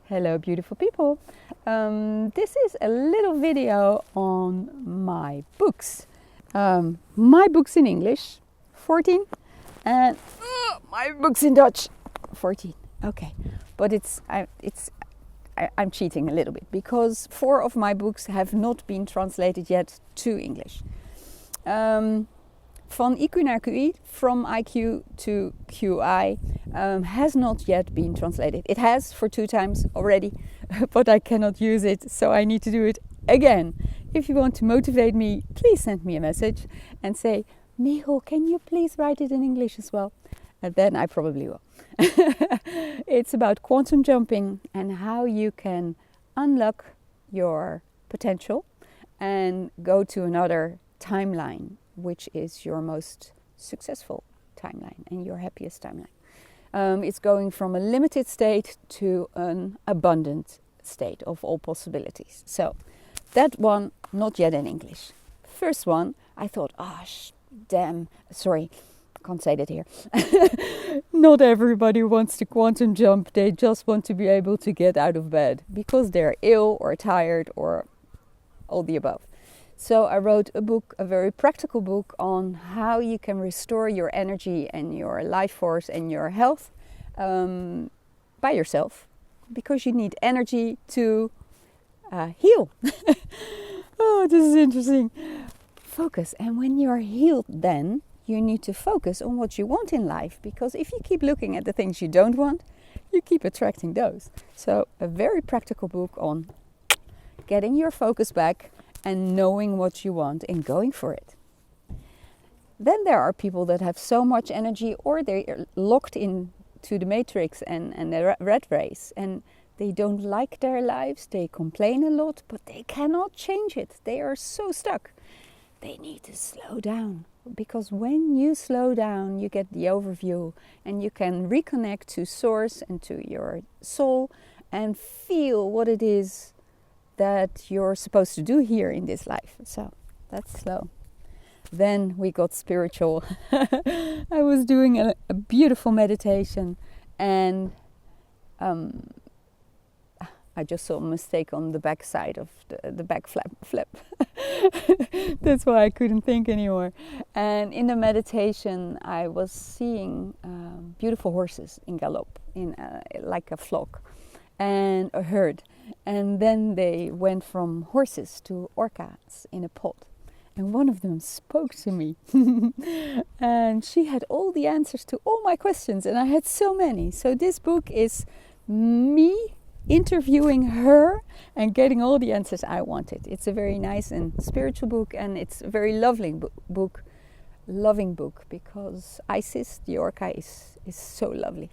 Hello beautiful people. This is a little video on my books. My books in English, 14, and my books in Dutch, 14. Okay, but I'm cheating a little bit because 4 of my books have not been translated yet to English. Van IQ naar QI, from IQ to QI, has not yet been translated. It has for 2 times already, but I cannot use it, so I need to do it again. If you want to motivate me, please send me a message and say, Michal, can you please write it in English as well? And then I probably will. It's about quantum jumping and how you can unlock your potential and go to another timeline, which is your most successful timeline and your happiest timeline. It's going from a limited state to an abundant state of all possibilities. So that one, not yet in English. First one, I thought, can't say that here. Not everybody wants to quantum jump. They just want to be able to get out of bed because they're ill or tired or all the above. So I wrote a book, a very practical book on how you can restore your energy and your life force and your health by yourself, because you need energy to heal. Oh, this is interesting. Focus. And when you're healed, then you need to focus on what you want in life, because if you keep looking at the things you don't want, you keep attracting those. So a very practical book on getting your focus back and knowing what you want and going for it. Then there are people that have so much energy, or they're locked into the matrix and the rat race, and they don't like their lives. They complain a lot, but they cannot change it. They are so stuck. They need to slow down, because when you slow down, you get the overview and you can reconnect to source and to your soul and feel what it is that you're supposed to do here in this life. So that's slow. Then we got spiritual. I was doing a beautiful meditation, and I just saw a mistake on the back side of the back flap. That's why I couldn't think anymore. And in the meditation, I was seeing beautiful horses in gallop, in like a flock and a herd. And then they went from horses to orcas in a pod. And one of them spoke to me. And she had all the answers to all my questions. And I had so many. So this book is me interviewing her and getting all the answers I wanted. It's a very nice and spiritual book. And it's a very loving book, because Isis, the orca, is so lovely.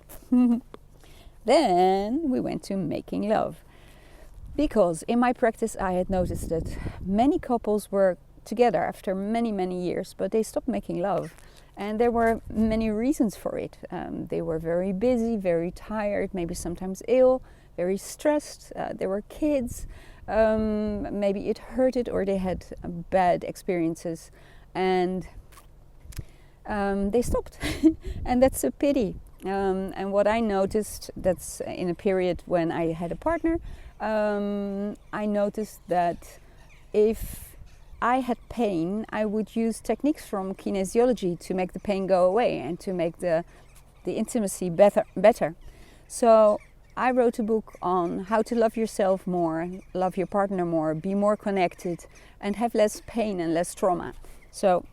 Then we went to making love. Because in my practice I had noticed that many couples were together after many, many years, but they stopped making love. And there were many reasons for it. They were very busy, very tired, maybe sometimes ill, very stressed. There were kids. Maybe it hurted, or they had bad experiences. And they stopped. And that's a pity. And what I noticed, that's in a period when I had a partner, I noticed that if I had pain, I would use techniques from kinesiology to make the pain go away and to make the intimacy better. So I wrote a book on how to love yourself more, love your partner more, be more connected, and have less pain and less trauma. So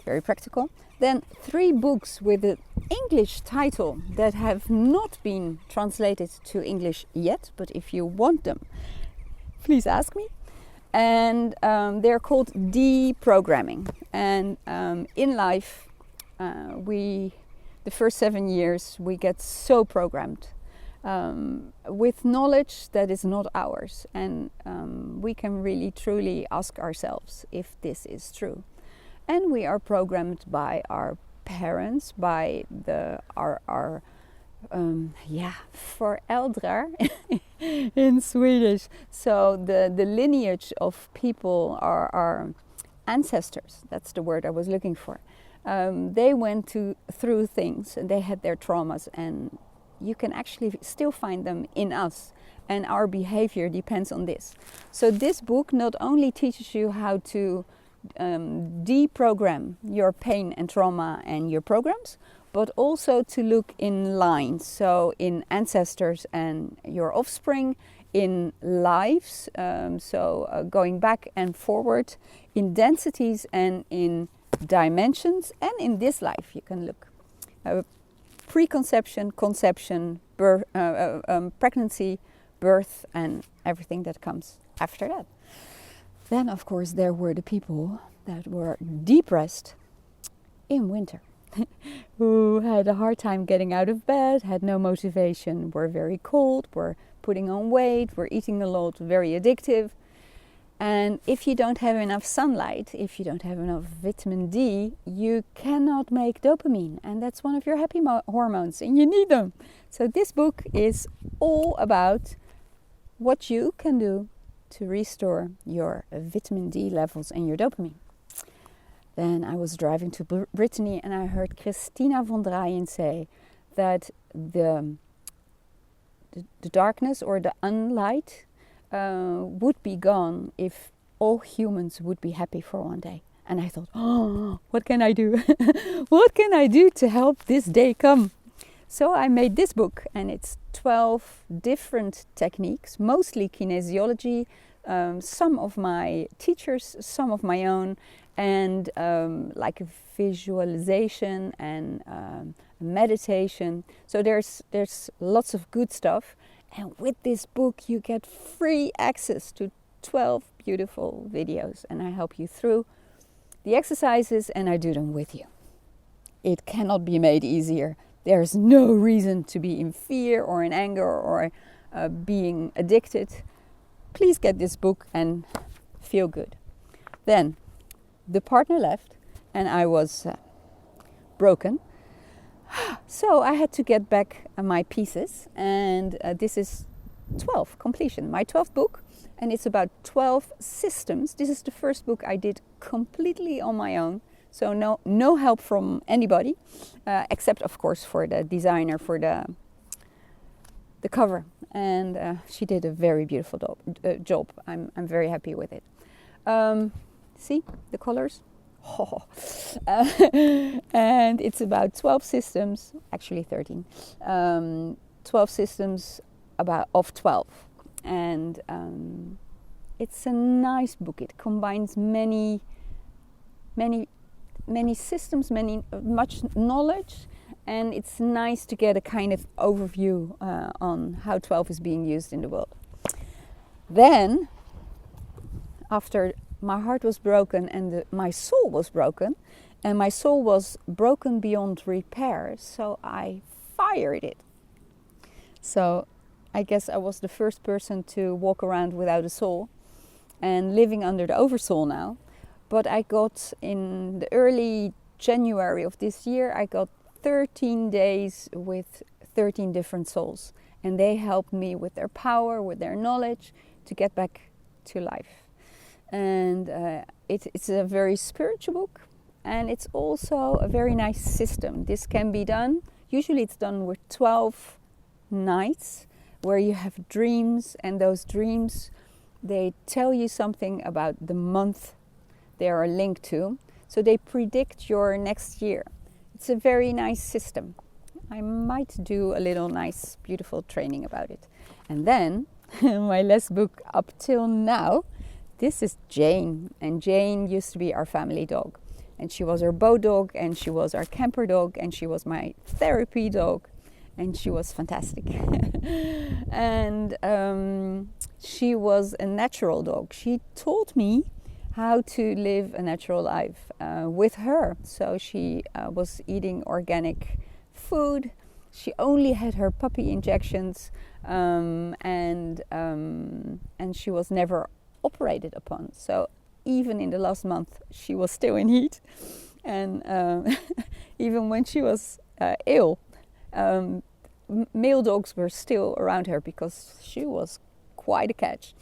very practical. Then 3 books with an English title that have not been translated to English yet, but if you want them, please ask me. And they're called Deprogramming. And in life, the first 7 years, we get so programmed with knowledge that is not ours. And we can really, truly ask ourselves if this is true. And we are programmed by our parents, by our föräldrar in Swedish. So the lineage of people, our ancestors, that's the word I was looking for. They went through things, and they had their traumas, and you can actually still find them in us, and our behavior depends on this. So this book not only teaches you how to deprogram your pain and trauma and your programs, but also to look in lines, so in ancestors and your offspring, in lives, going back and forward, in densities and in dimensions, and in this life you can look. Preconception, conception, birth, pregnancy, birth, and everything that comes after that. Then, of course, there were the people that were depressed in winter, who had a hard time getting out of bed, had no motivation, were very cold, were putting on weight, were eating a lot, very addictive. And if you don't have enough sunlight, if you don't have enough vitamin D, you cannot make dopamine. And that's one of your happy hormones, and you need them. So this book is all about what you can do to restore your vitamin D levels and your dopamine. Then I was driving to Brittany and I heard Christina von Draaien say that the darkness or the unlight would be gone if all humans would be happy for one day. And I thought, oh, what can I do? What can I do to help this day come? So I made this book, and it's 12 different techniques, mostly kinesiology, some of my teachers, some of my own, and like visualization and meditation. So there's lots of good stuff. And with this book, you get free access to 12 beautiful videos. And I help you through the exercises, and I do them with you. It cannot be made easier. There's no reason to be in fear or in anger or being addicted. Please get this book and feel good. Then the partner left, and I was broken. So I had to get back my pieces, and this is 12 completion, my 12th book, and it's about 12 systems. This is the first book I did completely on my own, so no help from anybody, except of course for the designer for the cover, and she did a very beautiful job. I'm very happy with it. See the colors? Oh. And it's about 12 systems, actually 13, 12 systems of 12, and it's a nice book. It combines many systems, much knowledge, and it's nice to get a kind of overview on how 12 is being used in the world. Then, after my heart was broken and my soul was broken, and my soul was broken beyond repair, so I fired it. So I guess I was the first person to walk around without a soul and living under the oversoul now. But I got, in the early January of this year, I got 13 days with 13 different souls, and they helped me with their power, with their knowledge, to get back to life. And it's a very spiritual book, and it's also a very nice system. This can be done, usually it's done with 12 nights where you have dreams, and those dreams, they tell you something about the month they are linked to, so they predict your next year. It's a very nice system. I might do a little nice beautiful training about it. And then my last book up till now, this is Jane, and Jane used to be our family dog, and she was our boat dog, and she was our camper dog, and she was my therapy dog, and she was fantastic. And she was a natural dog. She taught me how to live a natural life with her. So she was eating organic food. She only had her puppy injections, and she was never operated upon. So even in the last month, she was still in heat, and even when she was ill, male dogs were still around her because she was quite a catch.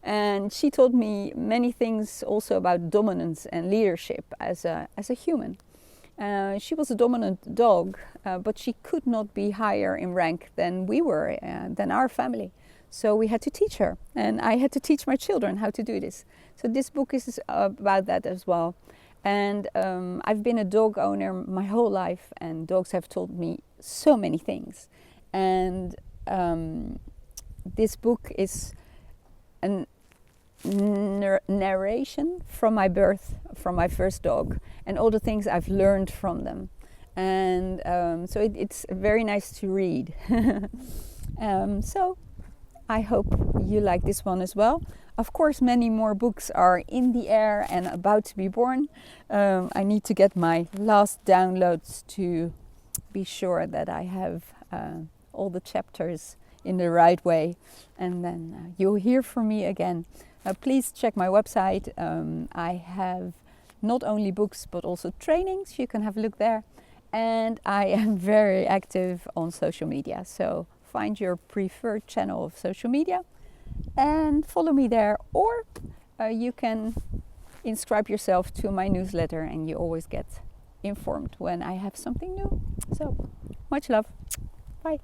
And she taught me many things also about dominance and leadership as a human. She was a dominant dog, but she could not be higher in rank than we were, than our family. So we had to teach her, and I had to teach my children how to do this. So this book is about that as well. And I've been a dog owner my whole life, and dogs have taught me so many things. And this book is a narration from my birth, from my first dog, and all the things I've learned from them. And so it's very nice to read. So I hope you like this one as well. Of course, many more books are in the air and about to be born. I need to get my last downloads to be sure that I have all the chapters in the right way, and then you'll hear from me again. Please check my website. I have not only books but also trainings. You can have a look there. And I am very active on social media, so find your preferred channel of social media and follow me there, or you can inscribe yourself to my newsletter and you always get informed when I have something new. So much love. Bye.